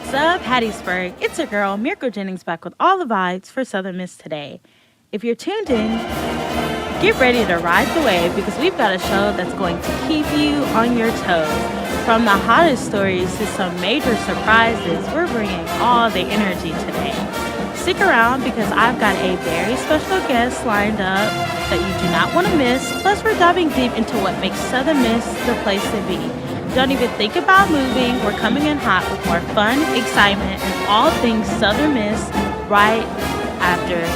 What's up, Hattiesburg? It's your girl, Miracle Jennings, back with all the vibes for Southern Miss today. If you're tuned in, get ready to ride the wave because we've got a show that's going to keep you on your toes. From the hottest stories to some major surprises, we're bringing all the energy today. Stick around because I've got a very special guest lined up that you do not want to miss. Plus, we're diving deep into what makes Southern Miss the place to be. Don't even think about moving. We're coming in hot with more fun, excitement, and all things Southern Miss right after.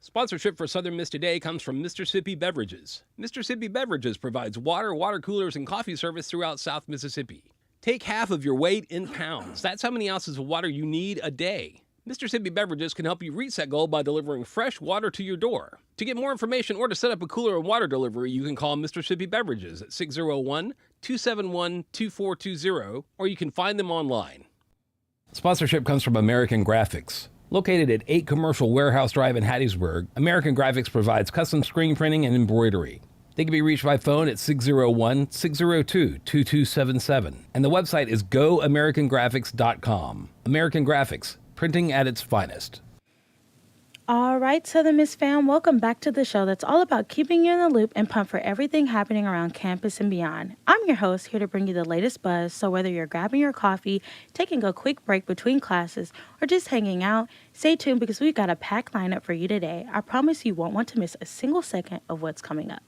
Sponsorship for Southern Miss Today comes from Mississippi Beverages. Mississippi Beverages provides water, water coolers, and coffee service throughout South Mississippi. Take half of your weight in pounds. That's how many ounces of water you need a day. Mississippi Beverages can help you reach that goal by delivering fresh water to your door. To get more information or to set up a cooler and water delivery, you can call Mississippi Beverages at 601-271-2420, or you can find them online. Sponsorship comes from American Graphics. Located at 8 Commercial Warehouse Drive in Hattiesburg, American Graphics provides custom screen printing and embroidery. They can be reached by phone at 601-602-2277, and the website is goamericangraphics.com. American Graphics, printing at its finest. All right, Southern Miss fam, welcome back to the show that's all about keeping you in the loop and pumped for everything happening around campus and beyond. I'm your host, here to bring you the latest buzz, so whether you're grabbing your coffee, taking a quick break between classes, or just hanging out, stay tuned because we've got a packed lineup for you today. I promise you won't want to miss a single second of what's coming up.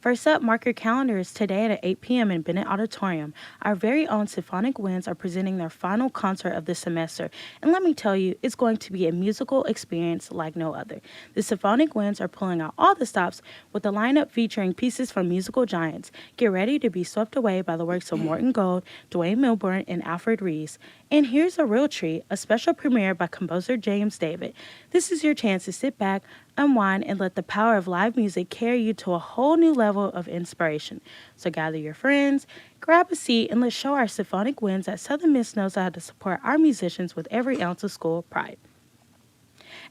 First up, mark your calendars today at 8 p.m. in Bennett Auditorium. Our very own Symphonic Winds are presenting their final concert of the semester. And let me tell you, it's going to be a musical experience like no other. The Symphonic Winds are pulling out all the stops with a lineup featuring pieces from musical giants. Get ready to be swept away by the works of Morton Gold, Dwayne Milburn, and Alfred Rees. And here's a real treat, a special premiere by composer James David. This is your chance to sit back, unwind, and let the power of live music carry you to a whole new level of inspiration. So gather your friends, grab a seat, and let's show our Symphonic Winds that Southern Miss knows how to support our musicians with every ounce of school pride.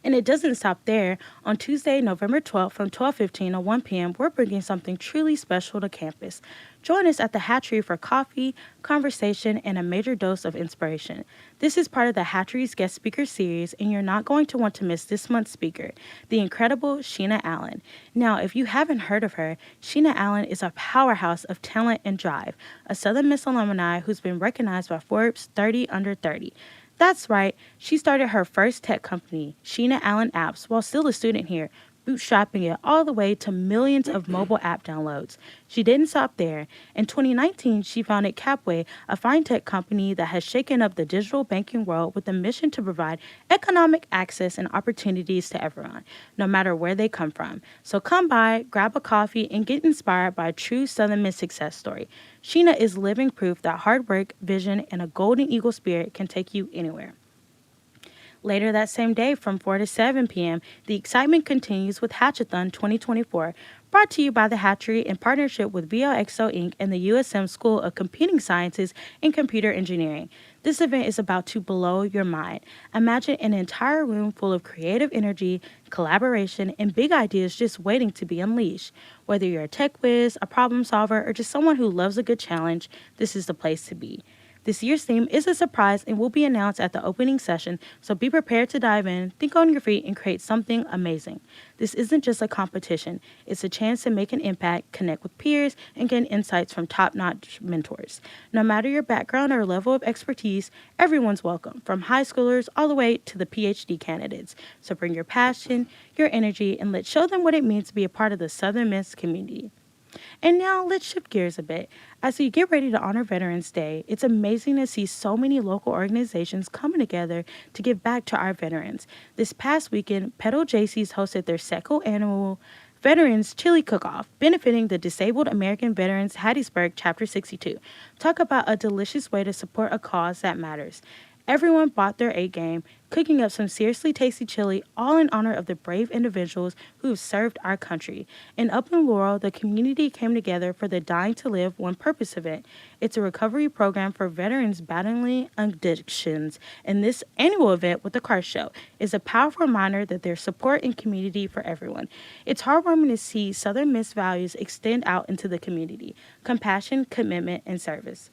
And it doesn't stop there. On Tuesday, November 12th from 12:15 to 1 p.m., we're bringing something truly special to campus. Join us at the Hatchery for coffee, conversation, and a major dose of inspiration. This is part of the Hatchery's guest speaker series, and you're not going to want to miss this month's speaker, the incredible Sheena Allen. Now, if you haven't heard of her, Sheena Allen is a powerhouse of talent and drive, a Southern Miss alumni who's been recognized by Forbes 30 Under 30. That's right, she started her first tech company, Sheena Allen Apps, while still a student here, bootstrapping it all the way to millions of mobile app downloads. She didn't stop there. In 2019, she founded Capway, a fintech company that has shaken up the digital banking world with a mission to provide economic access and opportunities to everyone, no matter where they come from. So come by, grab a coffee, and get inspired by a true Southern Miss success story. Sheena is living proof that hard work, vision, and a golden eagle spirit can take you anywhere. Later that same day from 4 to 7 p.m., the excitement continues with Hatchathon 2024, brought to you by the Hatchery in partnership with VLXO Inc. and the USM School of Computing Sciences and Computer Engineering. This event is about to blow your mind. Imagine an entire room full of creative energy, collaboration, and big ideas just waiting to be unleashed. Whether you're a tech whiz, a problem solver, or just someone who loves a good challenge, this is the place to be. This year's theme is a surprise and will be announced at the opening session, so be prepared to dive in, think on your feet, and create something amazing. This isn't just a competition. It's a chance to make an impact, connect with peers, and gain insights from top-notch mentors. No matter your background or level of expertise, everyone's welcome, from high schoolers all the way to the PhD candidates. So bring your passion, your energy, and let's show them what it means to be a part of the Southern Miss community. And now let's shift gears a bit. As we get ready to honor Veterans Day, it's amazing to see so many local organizations coming together to give back to our veterans. This past weekend, Petal JC's hosted their second annual Veterans Chili Cook-Off, benefiting the Disabled American Veterans Hattiesburg Chapter 62. Talk about a delicious way to support a cause that matters. Everyone bought their A game, cooking up some seriously tasty chili, all in honor of the brave individuals who have served our country. In Upland Laurel, the community came together for the Dying to Live One Purpose event. It's a recovery program for veterans battling addictions, and this annual event with the car show is a powerful reminder that there's support and community for everyone. It's heartwarming to see Southern Miss values extend out into the community: compassion, commitment, and service.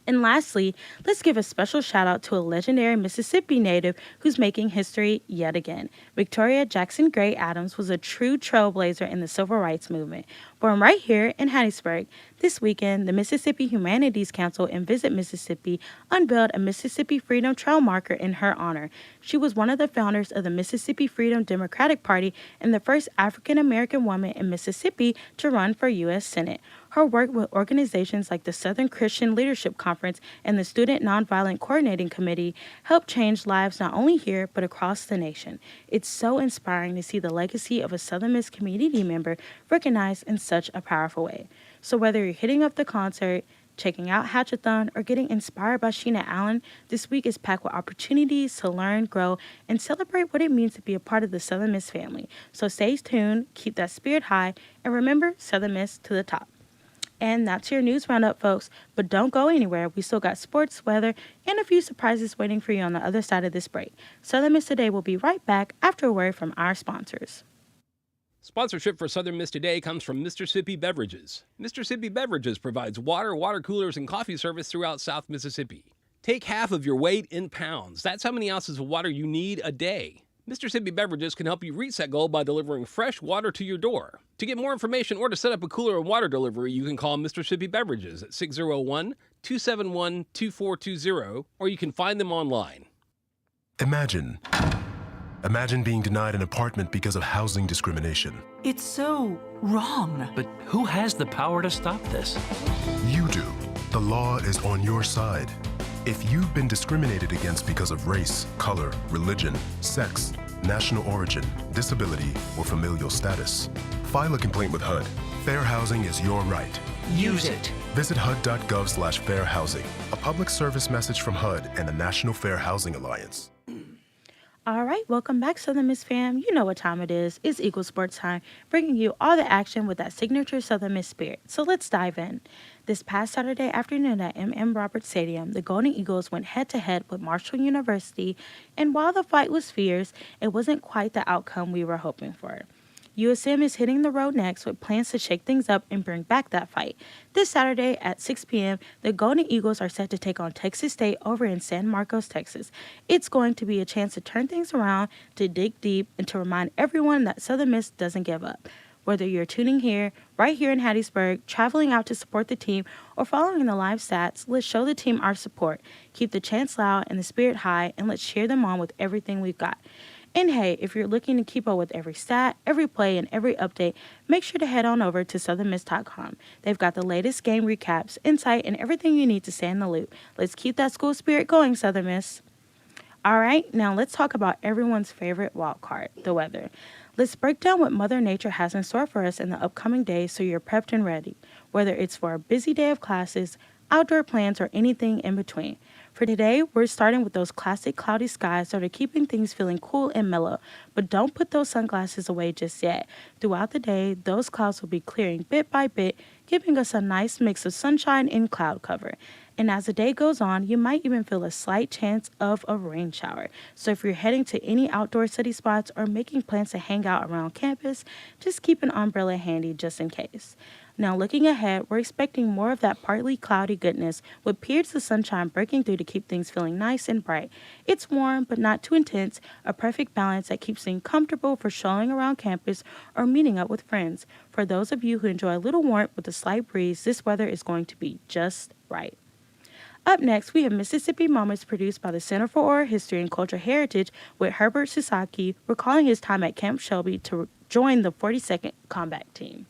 And lastly, let's give a special shout out to a legendary Mississippi native who's making history yet again. Victoria Jackson Gray Adams was a true trailblazer in the civil rights movement. Born right here in Hattiesburg, this weekend, the Mississippi Humanities Council and Visit Mississippi unveiled a Mississippi Freedom Trail marker in her honor. She was one of the founders of the Mississippi Freedom Democratic Party and the first African American woman in Mississippi to run for U.S. Senate. Her work with organizations like the Southern Christian Leadership Conference and the Student Nonviolent Coordinating Committee helped change lives not only here but across the nation. It's so inspiring to see the legacy of a Southern Miss community member recognized in such a powerful way. So whether you're hitting up the concert, checking out Hatchathon, or getting inspired by Sheena Allen, this week is packed with opportunities to learn, grow, and celebrate what it means to be a part of the Southern Miss family. So stay tuned, keep that spirit high, and remember, Southern Miss to the top. And that's your news roundup, folks. But don't go anywhere. We still got sports, weather, and a few surprises waiting for you on the other side of this break. Southern Miss Today will be right back after a word from our sponsors. Sponsorship for Southern Miss Today comes from Mr. Sippy Beverages. Mr. Sippy Beverages provides water, water coolers, and coffee service throughout South Mississippi. Take half of your weight in pounds. That's how many ounces of water you need a day. Mr. Sippy Beverages can help you reach that goal by delivering fresh water to your door. To get more information or to set up a cooler and water delivery, you can call Mr. Sippy Beverages at 601-271-2420, or you can find them online. Imagine being denied an apartment because of housing discrimination. It's so wrong. But who has the power to stop this? You do. The law is on your side. If you've been discriminated against because of race, color, religion, sex, national origin, disability, or familial status, file a complaint with HUD. Fair housing is your right. Use it. Visit HUD.gov/fairhousing, a public service message from HUD and the National Fair Housing Alliance. All right, welcome back, Southern Miss fam. You know what time it is. It's Eagle Sports time, bringing you all the action with that signature Southern Miss spirit. So let's dive in. This past Saturday afternoon at M.M. Roberts Stadium, the Golden Eagles went head-to-head with Marshall University, and while the fight was fierce, it wasn't quite the outcome we were hoping for. USM is hitting the road next with plans to shake things up and bring back that fight. This Saturday at 6 p.m., the Golden Eagles are set to take on Texas State over in San Marcos, Texas. It's going to be a chance to turn things around, to dig deep, and to remind everyone that Southern Miss doesn't give up. Whether you're tuning here, right here in Hattiesburg, traveling out to support the team, or following the live stats, let's show the team our support. Keep the chants loud and the spirit high, and let's cheer them on with everything we've got. And hey, if you're looking to keep up with every stat, every play, and every update, make sure to head on over to southernmiss.com. They've got the latest game recaps, insight, and everything you need to stay in the loop. Let's keep that school spirit going, Southern Miss. All right, now let's talk about everyone's favorite wild card, the weather. Let's break down what Mother Nature has in store for us in the upcoming days so you're prepped and ready, whether it's for a busy day of classes, outdoor plans, or anything in between. For today, we're starting with those classic cloudy skies that are keeping things feeling cool and mellow, but don't put those sunglasses away just yet. Throughout the day, those clouds will be clearing bit by bit, giving us a nice mix of sunshine and cloud cover. And as the day goes on, you might even feel a slight chance of a rain shower. So if you're heading to any outdoor study spots or making plans to hang out around campus, just keep an umbrella handy just in case. Now looking ahead, we're expecting more of that partly cloudy goodness with periods of sunshine breaking through to keep things feeling nice and bright. It's warm but not too intense, a perfect balance that keeps things comfortable for strolling around campus or meeting up with friends. For those of you who enjoy a little warmth with a slight breeze, this weather is going to be just right. Up next, we have Mississippi Moments produced by the Center for Oral History and Cultural Heritage with Herbert Sasaki recalling his time at Camp Shelby to join the 42nd Combat Team.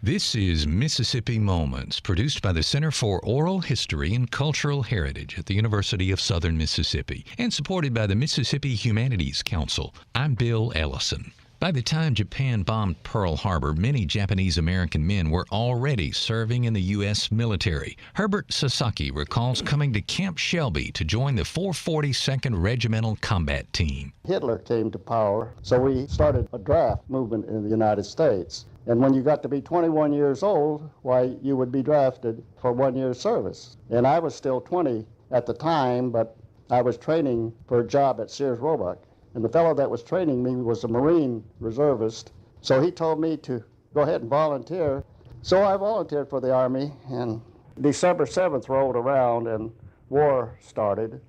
This is Mississippi Moments, produced by the Center for Oral History and Cultural Heritage at the University of Southern Mississippi and supported by the Mississippi Humanities Council. I'm Bill Ellison. By the time Japan bombed Pearl Harbor, many Japanese American men were already serving in the U.S. military. Herbert Sasaki recalls coming to Camp Shelby to join the 442nd Regimental Combat Team. Hitler came to power, so we started a draft movement in the United States. And when you got to be 21 years old, why, you would be drafted for 1 year's service. And I was still 20 at the time, but I was training for a job at Sears Roebuck. And the fellow that was training me was a Marine reservist. So he told me to go ahead and volunteer. So I volunteered for the Army, and December 7th rolled around and war started.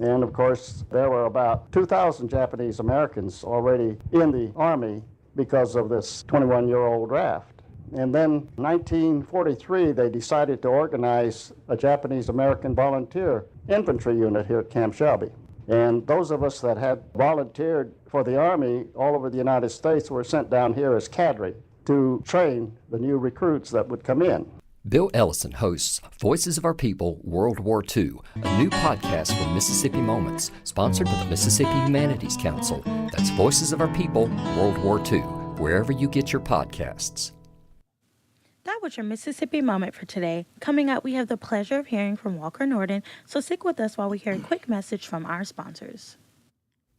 And of course, there were about 2,000 Japanese Americans already in the Army because of this 21-year-old draft. And then 1943, they decided to organize a Japanese American volunteer infantry unit here at Camp Shelby. And those of us that had volunteered for the Army all over the United States were sent down here as cadre to train the new recruits that would come in. Bill Ellison hosts Voices of Our People World War II, a new podcast from Mississippi Moments, sponsored by the Mississippi Humanities Council. That's Voices of Our People World War II, wherever you get your podcasts. That was your Mississippi Moment for today. Coming up, we have the pleasure of hearing from Walker Norden, so stick with us while we hear a quick message from our sponsors.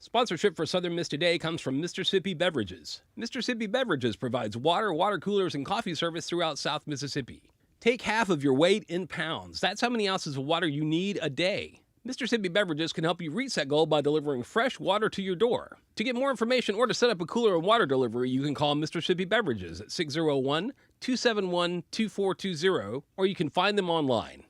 Sponsorship for Southern Miss Today comes from Mississippi Beverages. Mississippi Beverages provides water, water coolers, and coffee service throughout South Mississippi. Take half of your weight in pounds. That's how many ounces of water you need a day. Mississippi Beverages can help you reach that goal by delivering fresh water to your door. To get more information or to set up a cooler and water delivery, you can call Mississippi Beverages at 601-271-2420, or you can find them online.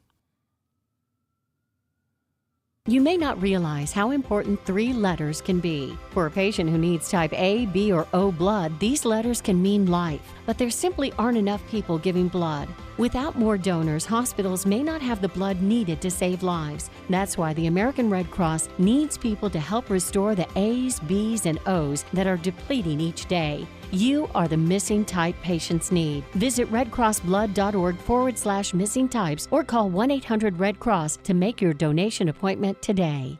You may not realize how important 3 letters can be. For a patient who needs type A, B, or O blood, these letters can mean life, but there simply aren't enough people giving blood. Without more donors, hospitals may not have the blood needed to save lives. That's why the American Red Cross needs people to help restore the A's, B's, and O's that are depleting each day. You are the missing type patients need. Visit redcrossblood.org/missing types or call 1-800-RED-CROSS to make your donation appointment today.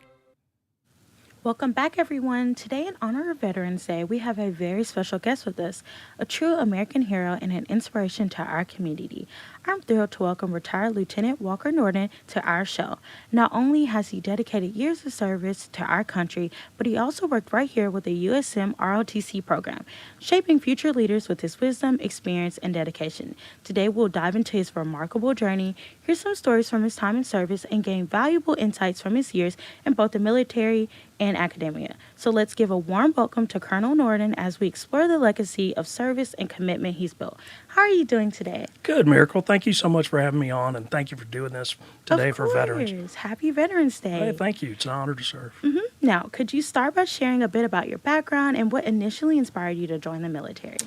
Welcome back, everyone. Today, in honor of Veterans Day, we have a very special guest with us, a true American hero and an inspiration to our community. I'm thrilled to welcome retired Lieutenant Walker Norden to our show. Not only has he dedicated years of service to our country, but he also worked right here with the USM ROTC program, shaping future leaders with his wisdom, experience, and dedication. Today, we'll dive into his remarkable journey, hear some stories from his time in service, and gain valuable insights from his years in both the military and academia. So let's give a warm welcome to Colonel Norden as we explore the legacy of service and commitment he's built. How are you doing today? Good, Miracle. Thank you so much for having me on, and thank you for doing this today for veterans. Happy Veterans Day. Hey, thank you. It's an honor to serve. Now, could you start by sharing a bit about your background and what initially inspired you to join the military?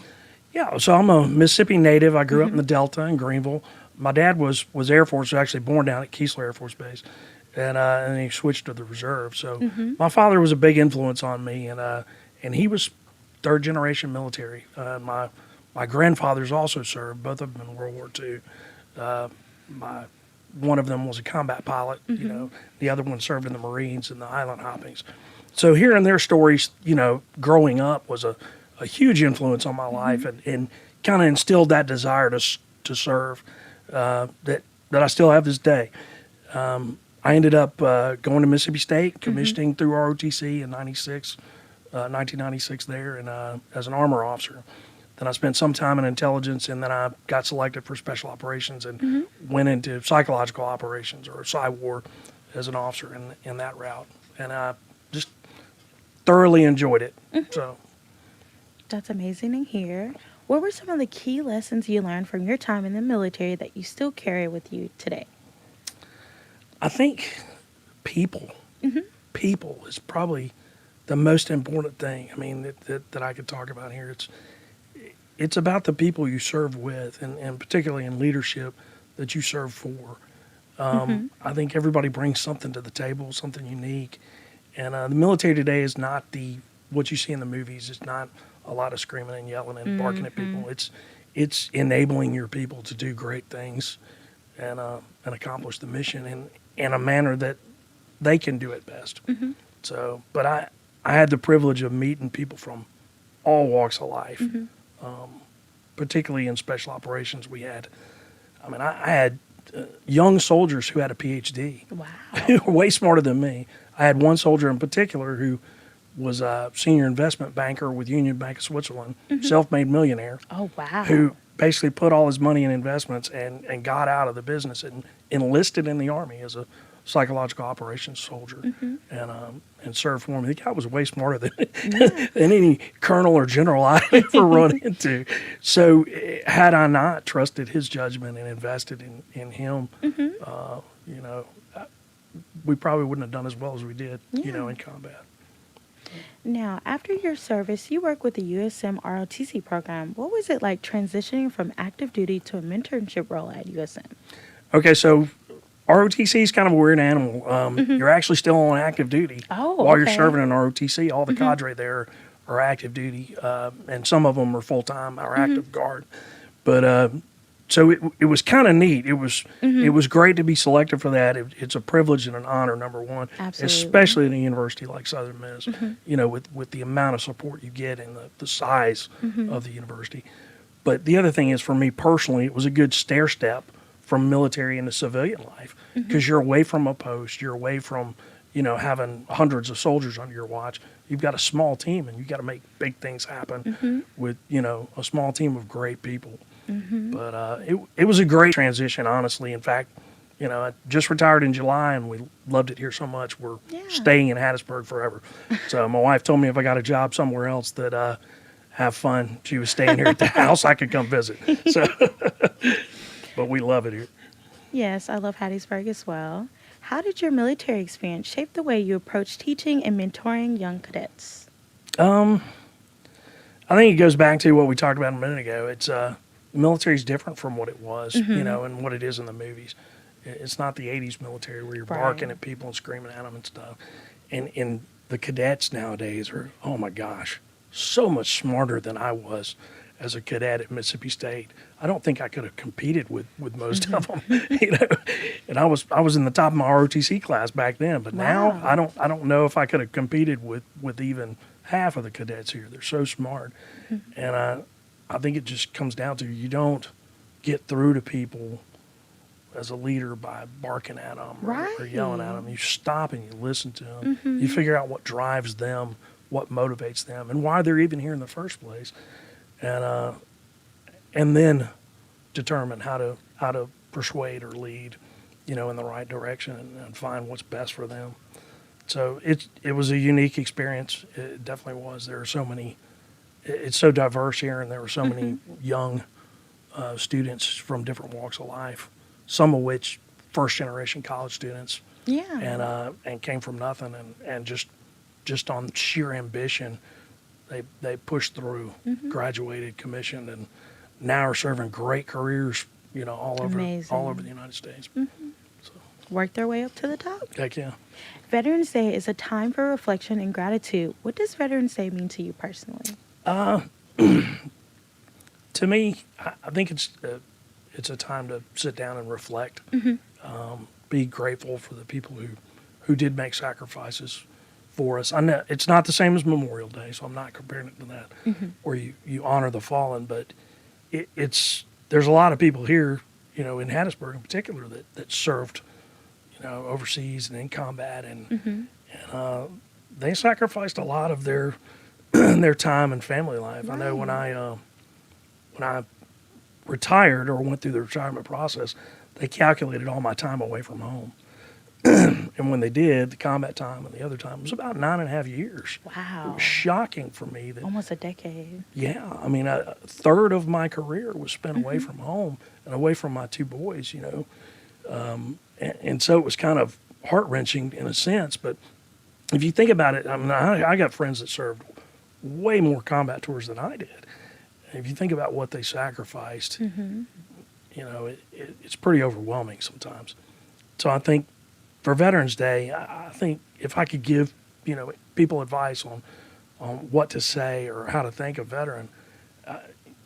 Yeah, so I'm a Mississippi native. I grew up in the Delta in Greenville. My dad was Air Force, actually born down at Keesler Air Force Base. And he switched to the reserve. So my father was a big influence on me, and he was third generation military. My grandfathers also served, both of them in World War II. One of them was a combat pilot. You know, the other one served in the Marines and the island hoppings. So hearing their stories, growing up was a huge influence on my life, and kind of instilled that desire to serve that I still have this day. I ended up going to Mississippi State, commissioning through ROTC in 1996 there, and as an armor officer. Then I spent some time in intelligence, and then I got selected for special operations and went into psychological operations, or PSYWAR, as an officer in that route. And I just thoroughly enjoyed it. So That's amazing to hear. What were some of the key lessons you learned from your time in the military that you still carry with you today? I think people is probably the most important thing. I mean, that I could talk about here. It's about the people you serve with, and particularly in leadership that you serve for. I think everybody brings something to the table, something unique. And the military today is not what you see in the movies. It's not a lot of screaming and yelling and barking at people. It's enabling your people to do great things and accomplish the mission in a manner that they can do it best. So, but I had the privilege of meeting people from all walks of life, particularly in special operations. I had young soldiers who had a PhD. Wow. Who were way smarter than me. I had one soldier in particular who was a senior investment banker with Union Bank of Switzerland, self-made millionaire. Oh, wow. Who basically put all his money in investments and got out of the business and enlisted in the Army as a psychological operations soldier and served for me. The guy was way smarter than any colonel or general I ever run into. So had I not trusted his judgment and invested in him, we probably wouldn't have done as well as we did, in combat. Now, after your service, you worked with the USM ROTC program. What was it like transitioning from active duty to a mentorship role at USM? Okay, so ROTC is kind of a weird animal. You're actually still on active duty while you're serving in ROTC. All the cadre there are active duty, and some of them are full-time or active guard. But so it was kind of neat. It was great to be selected for that. It's a privilege and an honor, number one, especially at a university like Southern Miss. With the amount of support you get and the size of the university. But the other thing is, for me personally, it was a good stair step from military into civilian life, because you're away from a post, you're away from having hundreds of soldiers under your watch. You've got a small team, and you've got to make big things happen with a small team of great people. But it was a great transition, honestly. In fact, I just retired in July, and we loved it here so much. We're staying in Hattiesburg forever. So my wife told me if I got a job somewhere else that have fun, she was staying here at the house, I could come visit. So, but we love it here. Yes, I love Hattiesburg as well. How did your military experience shape the way you approach teaching and mentoring young cadets? I think it goes back to what we talked about a minute ago. It's the military is different from what it was, and what it is in the movies. It's not the 80s military where you're barking at people and screaming at them and stuff. And the cadets nowadays are, oh my gosh, so much smarter than I was as a cadet at Mississippi State. I don't think I could have competed with most of them, And I was in the top of my ROTC class back then, but now I don't know if I could have competed with even half of the cadets here. They're so smart, and I think it just comes down to you don't get through to people as a leader by barking at them or yelling at them. You stop and you listen to them. You figure out what drives them, what motivates them, and why they're even here in the first place. And then determine how to persuade or lead, in the right direction and find what's best for them. So it was a unique experience. It definitely was. There are so many. It's so diverse here, and there were so many young students from different walks of life. Some of which first generation college students. Yeah. And came from nothing and just on sheer ambition. They pushed through, graduated, commissioned, and now are serving great careers, all over the United States. So, work their way up to the top. Heck yeah. Veterans Day is a time for reflection and gratitude. What does Veterans Day mean to you personally? To me, I think it's a time to sit down and reflect, be grateful for the people who did make sacrifices for us. I know it's not the same as Memorial Day, so I'm not comparing it to that, where you honor the fallen. But there's a lot of people here, in Hattiesburg in particular, that served, overseas and in combat, and they sacrificed a lot of their their time and family life. Right. I know when I retired or went through the retirement process, they calculated all my time away from home. And when they did, the combat time and the other time was about 9.5 years. Wow. It was shocking for me. Almost a decade. Yeah. I mean, a third of my career was spent away from home and away from my two boys, and so it was kind of heart-wrenching in a sense. But if you think about it, I mean, I got friends that served way more combat tours than I did. And if you think about what they sacrificed, it's pretty overwhelming sometimes. So I think for Veterans Day, I think if I could give, people advice on what to say or how to thank a veteran,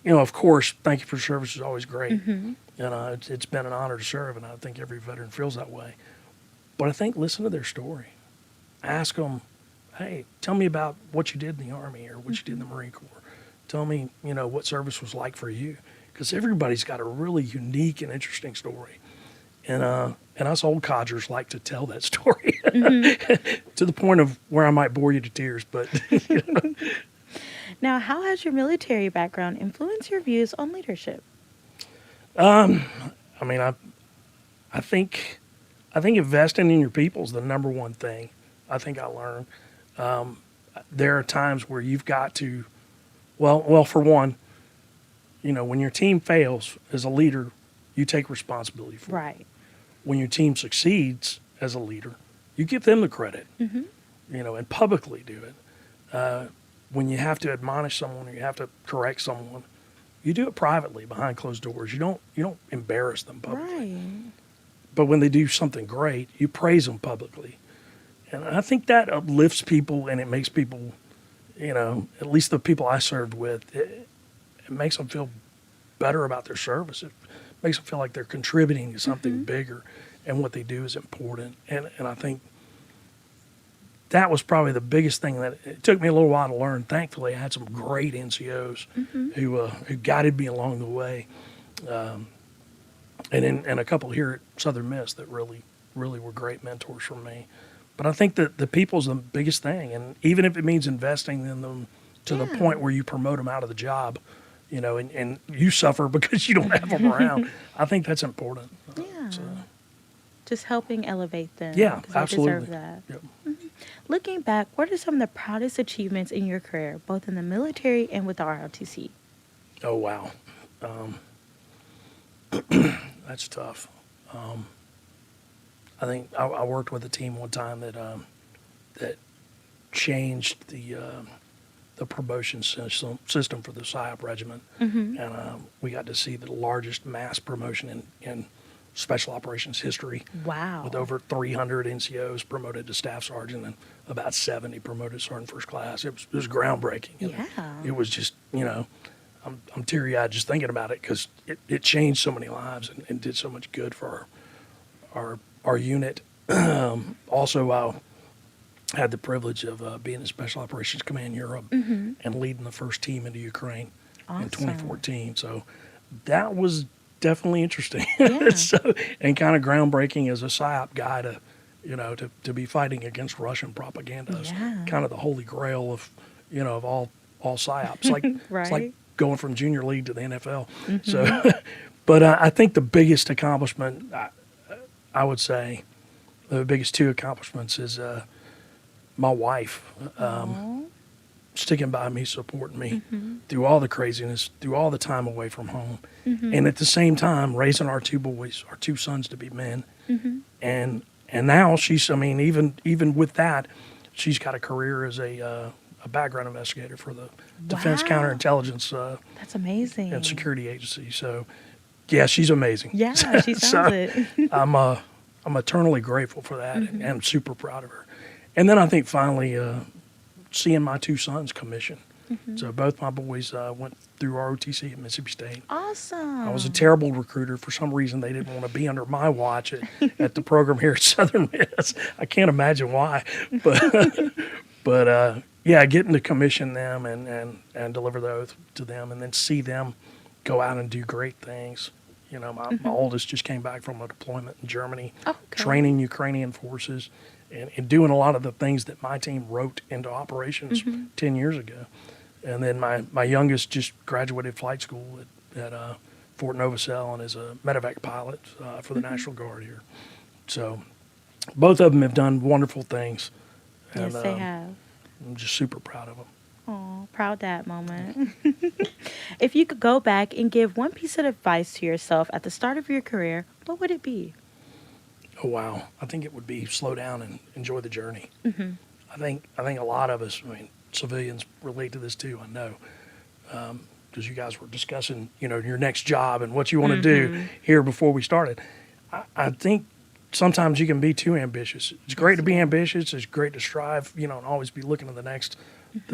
of course, thank you for your service is always great. It's been an honor to serve, and I think every veteran feels that way. But I think listen to their story. Ask them, hey, tell me about what you did in the Army or what you did in the Marine Corps. Tell me, what service was like for you, because everybody's got a really unique and interesting story, and us old codgers like to tell that story to the point of where I might bore you to tears. But Now, how has your military background influenced your views on leadership? I mean, I think investing in your people is the number one thing I think I learned. There are times where you've got to, well, for one, when your team fails as a leader, you take responsibility for it. Right. When your team succeeds as a leader, you give them the credit, and publicly do it. When you have to admonish someone or you have to correct someone, you do it privately behind closed doors. You don't embarrass them publicly. Right. But when they do something great, you praise them publicly. And I think that uplifts people, and it makes people, at least the people I served with, it makes them feel better about their service. It makes them feel like they're contributing to something bigger, and what they do is important. And I think that was probably the biggest thing that it took me a little while to learn. Thankfully, I had some great NCOs who guided me along the way, and a couple here at Southern Miss that really were great mentors for me. But I think that the people's the biggest thing, and even if it means investing in them to the point where you promote them out of the job, and you suffer because you don't have them around, I think that's important. Yeah. Just helping elevate them. Yeah, 'cause absolutely. They deserve that. Yep. Looking back, what are some of the proudest achievements in your career, both in the military and with the ROTC? Oh, wow. That's tough. I think I worked with a team one time that changed the promotion system for the PSYOP regiment, and we got to see the largest mass promotion in special operations history. Wow. With over 300 NCOs promoted to staff sergeant and about 70 promoted sergeant first class. It was groundbreaking. Yeah. It was just, I'm teary-eyed just thinking about it, because it changed so many lives and did so much good for our unit. Also, I had the privilege of being in Special Operations Command Europe and leading the first team into Ukraine in 2014. So that was definitely interesting. Yeah. And kind of groundbreaking as a PSYOP guy to be fighting against Russian propaganda. It's Yeah. kind of the holy grail of all PSYOPs. It's like going from junior league to the NFL. So, but I think the biggest accomplishment, I would say, the biggest two accomplishments is my wife sticking by me, supporting me through all the craziness, through all the time away from home, and at the same time raising our two boys, our two sons, to be men. And now she's, even with that, she's got a career as a background investigator for the Defense Counterintelligence That's amazing. and Security Agency. So, yeah, she's amazing. Yeah, she sounds it. I'm eternally grateful for that, and I'm super proud of her. And then I think finally seeing my two sons commission. So both my boys went through ROTC at Mississippi State. Awesome. I was a terrible recruiter. For some reason, they didn't want to be under my watch at the program here at Southern Miss. I can't imagine why. But yeah, getting to commission them and deliver the oath to them, and then see them go out and do great things. My oldest just came back from a deployment in Germany, training Ukrainian forces, and doing a lot of the things that my team wrote into operations 10 years ago. And then my youngest just graduated flight school at Fort Novosel and is a medevac pilot for the National Guard here. So both of them have done wonderful things. Yes, And, they have. I'm just super proud of them. Oh, proud dad moment. If you could go back and give one piece of advice to yourself at the start of your career, what would it be? Oh, wow. I think it would be slow down and enjoy the journey. I think a lot of us, civilians relate to this too, I know, because you guys were discussing, your next job and what you want to do here before we started. I think sometimes you can be too ambitious. It's great to be ambitious. It's great to strive, and always be looking to the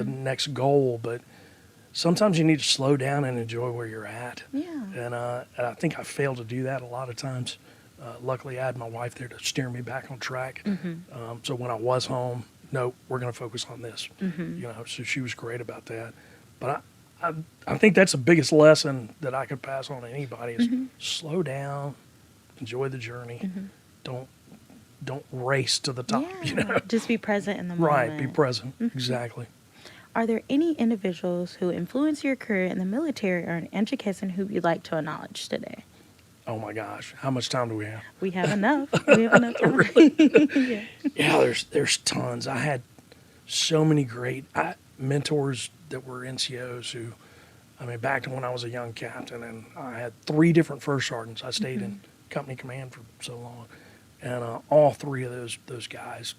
next goal. But sometimes you need to slow down and enjoy where you're at. Yeah. And I think I failed to do that a lot of times. Luckily, I had my wife there to steer me back on track. So when I was home, no, we're going to focus on this. So she was great about that. But I think that's the biggest lesson that I could pass on to anybody is slow down, enjoy the journey. Don't race to the top, Just be present in the moment. Right, be present. Exactly. Are there any individuals who influenced your career in the military or in education who you'd like to acknowledge today? Oh my gosh, how much time do we have? We have enough. We have enough time. Yeah, there's tons. I had so many great mentors that were NCOs who, back to when I was a young captain, and I had 3 different first sergeants. I stayed in company command for so long, and all 3 of those guys,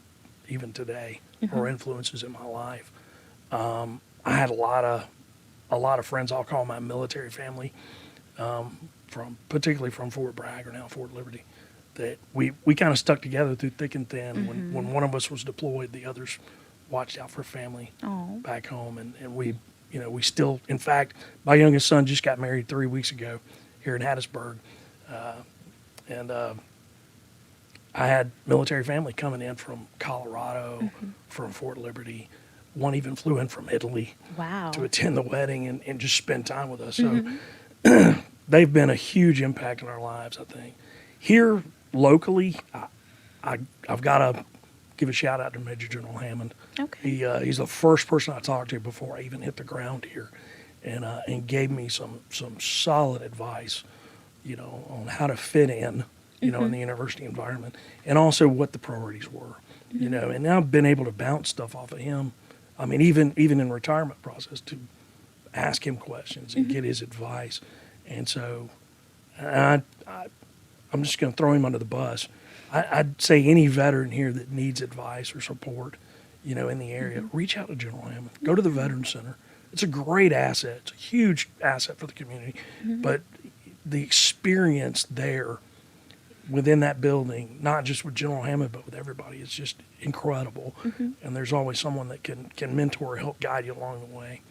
even today, are influences in my life. I had a lot of friends. I'll call my military family, particularly from Fort Bragg or now Fort Liberty, that we kind of stuck together through thick and thin. When one of us was deployed, the others watched out for family back home, and we still, in fact, my youngest son just got married 3 weeks ago here in Hattiesburg, and I had military family coming in from Colorado, from Fort Liberty. One even flew in from Italy to attend the wedding and just spend time with us. So they've been a huge impact on our lives, I think. Here locally, I've got to give a shout out to Major General Hammond. Okay. He's the first person I talked to before I even hit the ground here, and gave me some solid advice, on how to fit in, in the university environment, and also what the priorities were, and now I've been able to bounce stuff off of him. Even in retirement process, to ask him questions and get his advice. And so I'm just going to throw him under the bus. I'd say any veteran here that needs advice or support, in the area, reach out to General Hammond. Go to the Veterans Center. It's a great asset. It's a huge asset for the community. But the experience there within that building, not just with General Hammond, but with everybody, is just incredible. And there's always someone that can mentor or help guide you along the way,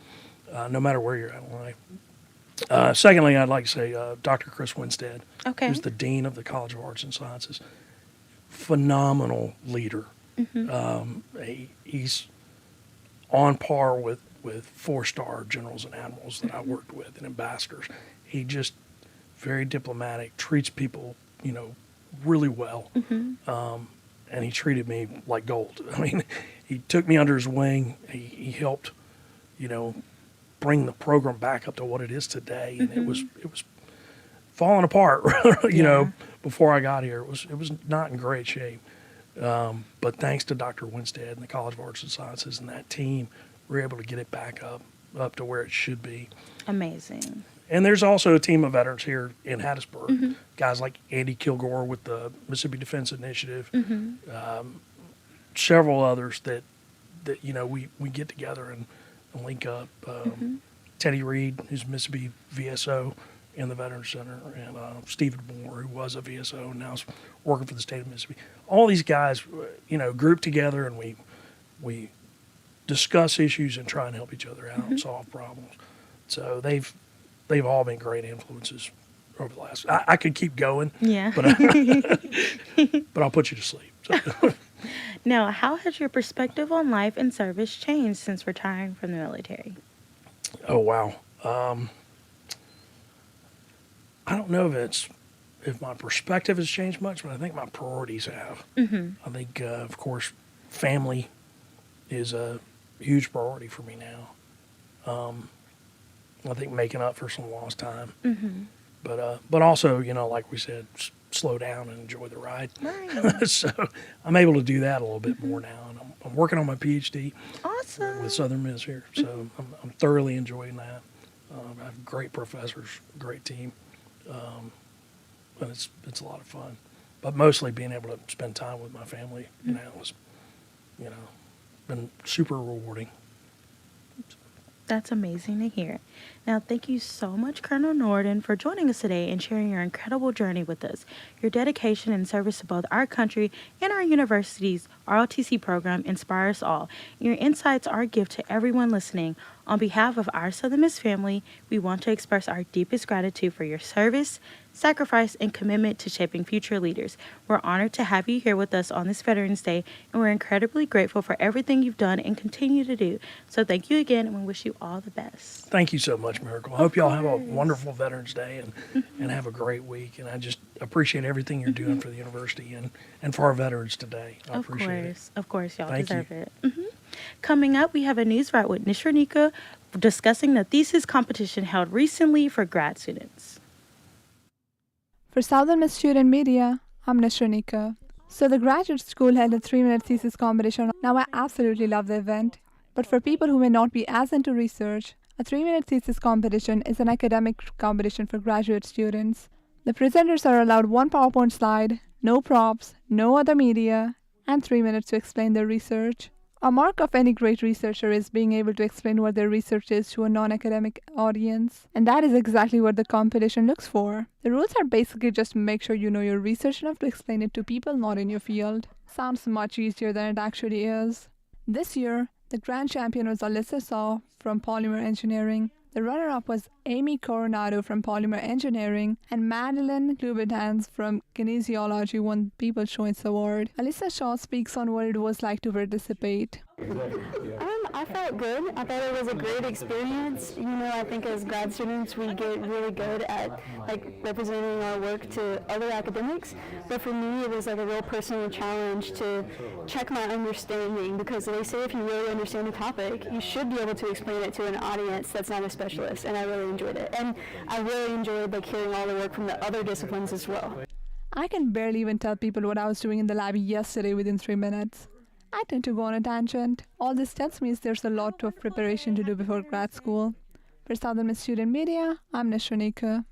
no matter where you're at in life. Secondly, I'd like to say Dr. Chris Winstead, who's the Dean of the College of Arts and Sciences. Phenomenal leader. He's on par with 4-star generals and admirals that I worked with and ambassadors. He just very diplomatic, treats people, really well. And he treated me like gold. He took me under his wing. He helped, bring the program back up to what it is today. And it was falling apart, before I got here. It was not in great shape. But thanks to Dr. Winstead and the College of Arts and Sciences and that team, we were able to get it back up to where it should be. Amazing. And there's also a team of veterans here in Hattiesburg, guys like Andy Kilgore with the Mississippi Defense Initiative, several others that we get together and link up. Teddy Reed, who's Mississippi VSO in the Veterans Center, and Stephen Moore, who was a VSO and now is working for the state of Mississippi. All these guys, group together, and we discuss issues and try and help each other out and solve problems. So they've all been great influences over the last. I could keep going, but I'll put you to sleep. So. Now, how has your perspective on life and service changed since retiring from the military? Oh wow, I don't know if my perspective has changed much, but I think my priorities have. I think, of course, family is a huge priority for me now. I think making up for some lost time, but also, like we said, slow down and enjoy the ride. Right. So I'm able to do that a little bit more now, and I'm working on my PhD. Awesome. With Southern Miss here, so I'm thoroughly enjoying that. I have great professors, great team, and it's a lot of fun. But mostly being able to spend time with my family now has, been super rewarding. That's amazing to hear. Now, thank you so much, Colonel Norden, for joining us today and sharing your incredible journey with us. Your dedication and service to both our country and our university's ROTC program inspire us all. Your insights are a gift to everyone listening. On behalf of our Southern Miss family, we want to express our deepest gratitude for your service, sacrifice, and commitment to shaping future leaders. We're honored to have you here with us on this Veterans Day, and we're incredibly grateful for everything you've done and continue to do. So thank you again, and we wish you all the best. Thank you so much, Miracle. I hope y'all have a wonderful Veterans Day and have a great week. And I just appreciate everything you're doing for the university and for our veterans today. I appreciate it. Of course, y'all Thank deserve you. it. Coming up, we have a news write with Nishranika discussing the thesis competition held recently for grad students. For Southern Miss Student Media, I'm Nishranika. So the graduate school held a 3-minute thesis competition. Now I absolutely love the event. But for people who may not be as into research, a 3-minute thesis competition is an academic competition for graduate students. The presenters are allowed one PowerPoint slide, no props, no other media, and 3 minutes to explain their research. A mark of any great researcher is being able to explain what their research is to a non-academic audience. And that is exactly what the competition looks for. The rules are basically just make sure you know your research enough to explain it to people not in your field. Sounds much easier than it actually is. This year, the grand champion was Alyssa Saw from Polymer Engineering. The runner-up was Amy Coronado from Polymer Engineering, and Madeline Lubitans from Kinesiology won People's Choice Award. Alyssa Shaw speaks on what it was like to participate. I felt good. I thought it was a great experience. I think as grad students we get really good at representing our work to other academics. But for me it was like a real personal challenge to check my understanding, because they say if you really understand a topic, you should be able to explain it to an audience that's not a specialist, and I really enjoyed it. And I really enjoyed hearing all the work from the other disciplines as well. I can barely even tell people what I was doing in the lab yesterday within 3 minutes. I tend to go on a tangent. All this tells me is there's a lot of preparation to do before grad school. For Southern Miss Student Media, I'm Nishranika.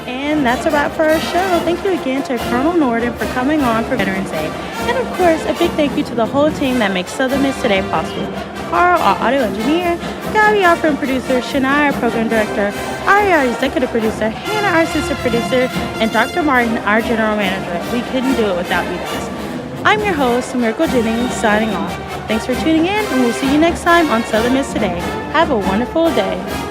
And that's a wrap for our show. Thank you again to Colonel Norden for coming on for Veterans Day. And of course, a big thank you to the whole team that makes Southern Miss Today possible. Carl, our audio engineer, Gabby, our film producer, Shania, our program director, Ari, our executive producer, Hannah, our assistant producer, and Dr. Martin, our general manager. We couldn't do it without you guys. I'm your host, Miracle Jennings, signing off. Thanks for tuning in, and we'll see you next time on Southern Miss Today. Have a wonderful day.